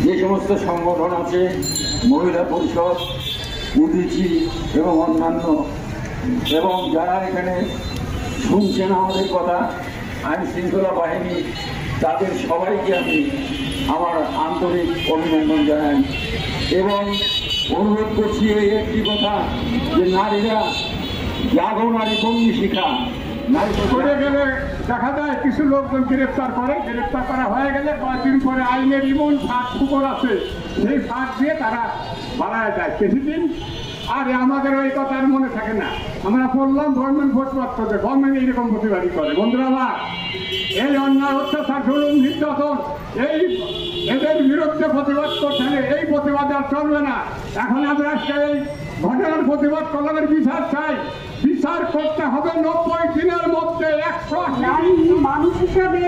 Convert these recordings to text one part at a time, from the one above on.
যে সমস্ত সংগঠন আছে, মহিলা পরিষদ, উদীচী এবং অন্যান্য, এবং যারা এখানে শুনছেন আমাদের কথা, আইন শৃঙ্খলা বাহিনী, তাদের সবাইকে আমি আমার আন্তরিক অভিনন্দন জানাই এবং অনুরোধ করছি এই একটি কথা, যে নারীরা জাগো, নারী বন্দি শিখা। নারী করে গেলে দেখা যায় কিছু লোকজন গ্রেপ্তার করে, গ্রেপ্তার করা হয়ে গেলে কয়েকদিন পরে আইনের এমন ফাঁক ফুকর আছে, সেই ফাঁক দিয়ে তারা বাড়ায় যায় কিছুদিন। আর আমাদের ওই কথা আর মনে থাকে না। আমরা বললাম গভর্নমেন্ট প্রতিবাদ করবে, গভর্নমেন্ট এইরকম প্রতিবাদী করে। বন্ধুরা আমার, এই অন্যায় অত্যাচার, জুলুম, নির্যাতন, এদের বিরুদ্ধে প্রতিবাদ করতে হলে এই প্রতিবাদ আর চলবে না। এখন আমরা এই ঘটনার প্রতিবাদ করলাম, বিচার চাই। বিচার করতে হবে 90 দিনের মধ্যে 100। নারী মানুষ হিসাবে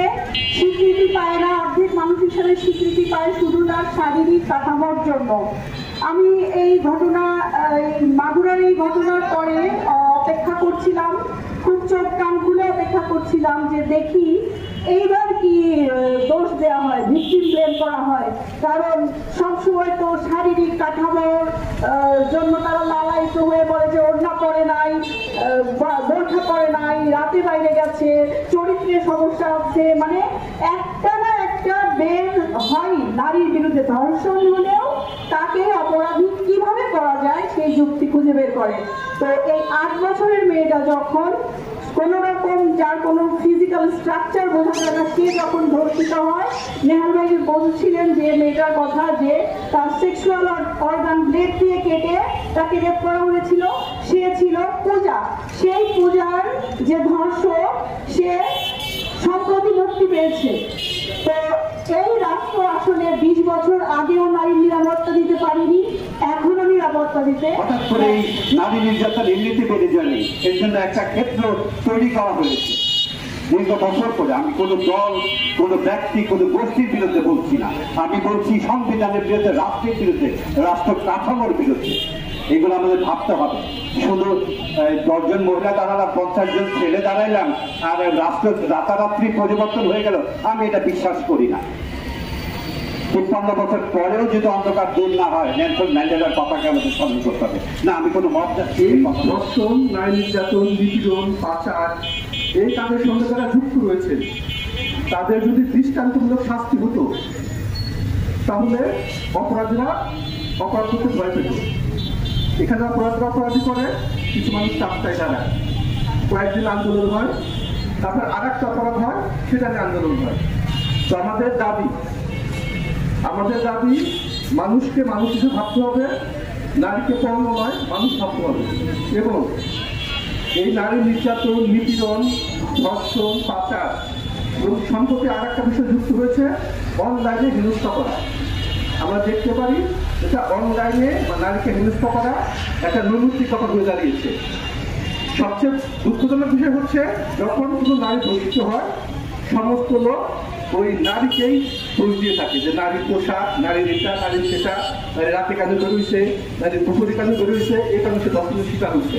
স্বীকৃতি পায় না, অর্ধেক মানুষ হিসাবে স্বীকৃতি পায় শুধু তার শারীরিক কাঠামোর জন্য। আমি এই ঘটনা, মাগুরার এই ঘটনার পরে অপেক্ষা করছিলাম, খুব চোখ কান খুলে অপেক্ষা করছিলাম যে দেখি এইবার কি দোষ দেওয়া হয়, ভিকটিম ব্লেম করা হয়। কারণ সবসময় তো শারীরিক কাঠামোর জন্য তারা লালায়িত হয়ে বলে যে ওড়না পরে নাই, বোরখা পরে নাই, রাতে বাইরে গেছে, চরিত্রের সমস্যা আছে, মানে একটা না একটা বের হয় নারীর বিরুদ্ধে। ধর্ষণ হলেও তাকে অপরাধী কিভাবে করা যায় সেই যুক্তি খুঁজে বের করে। তো এই 8 বছরের মেয়েটা যখন কোন রকম, যার কোনো ফিজিক্যাল স্ট্রাকচার বোঝা যায় না, সে যখন ধর্ষিত হয়, নেহাল ভাই বলছিলেন যে মেয়েটার কথা, যে তার সেক্সুয়াল অর্গান ব্লেড দিয়ে কেটে তাকে রেপ করা হয়েছিল। সে ছিল পূজা, সেই পূজার যে ধর্ষক সে সম্প্রতি মুক্তি পেয়েছে। তো এই রাষ্ট্র আসলে 20 বছর আগেও নারীর নিরাপত্তা দিতে পারেনি, এখনো নিরাপত্তা দিতে। হঠাৎ করে নারী নির্যাতন এমনিতে বেড়ে যায়নি, এর জন্য একটা ক্ষেত্র তৈরি করা হয়েছে দীর্ঘ বছর করে। আমি কোনো দল, কোনো ব্যক্তি, কোনো গোষ্ঠীর বিরুদ্ধে বলছি না, আমি বলছি সংবিধানের বিরুদ্ধে, রাষ্ট্রের বিরুদ্ধে, রাষ্ট্র কাঠামোর বিরুদ্ধে। এগুলো আমাদের ভাবতে হবে। শুধু 10 জন মহিলা দাঁড়ালাম, 50 জন ছেলে দাঁড়াইলাম আর রাষ্ট্র রাতারাত্রি পরিবর্তন হয়ে গেল, আমি এটা বিশ্বাস করি না। 53 বছর পরেও যদি অন্ধকার দূর না হয়, নেলসন ম্যান্ডেলার পতাকা আমাদের স্মরণ করতে হবে না। আমি কোনো মত যাচ্ছি, ধর্ষণ, নারী নির্যাতন, নিপীড়ন, পাচার, এই কাজের সঙ্গে যারা যুক্ত রয়েছে তাদের যদি দৃষ্টান্তমূলক শাস্তি হতো, তাহলে অপরাধীরা অপরাধ করতে ভয় পেত। এখানে অপরাধী করে, কিছু মানুষ রাস্তায় দাঁড়ায়, কয়েকদিন আন্দোলন হয়, তারপর আর একটা অপরাধ হয়, সেটা নিয়ে আন্দোলন হয়। তো আমাদের দাবি মানুষকে মানুষ হিসেবে ভাবতে হবে, নারীকে পণ্য নয়, মানুষ ভাবতে হবে। এবং এই নারী নির্যাতন, নিপীড়ন, ধর্ষণ, পাচার সম্পর্কে আর একটা বিষয় যুক্ত হয়েছে, অনলাইনে হেনস্থা করা। আমরা দেখতে পারি এটা অনলাইনে নারীকে হেনস্থা করা একটা নৈমিত্তিকতা হয়ে দাঁড়িয়েছে। সবচেয়ে দুঃখজনক বিষয় হচ্ছে, যখন কোনো নারী ধর্ষিত হয়, সমস্ত লোক ওই নারীকেই দোষ দিয়ে থাকে, যে নারীর পোশাক, নারীর এটা, নারীর সেটা, নারী রাতে কাজে বেরোইছে, নারীর পুকুরি কাজে বেরোইছে, এই কারণে সে ধর্ষণের শিকার হচ্ছে।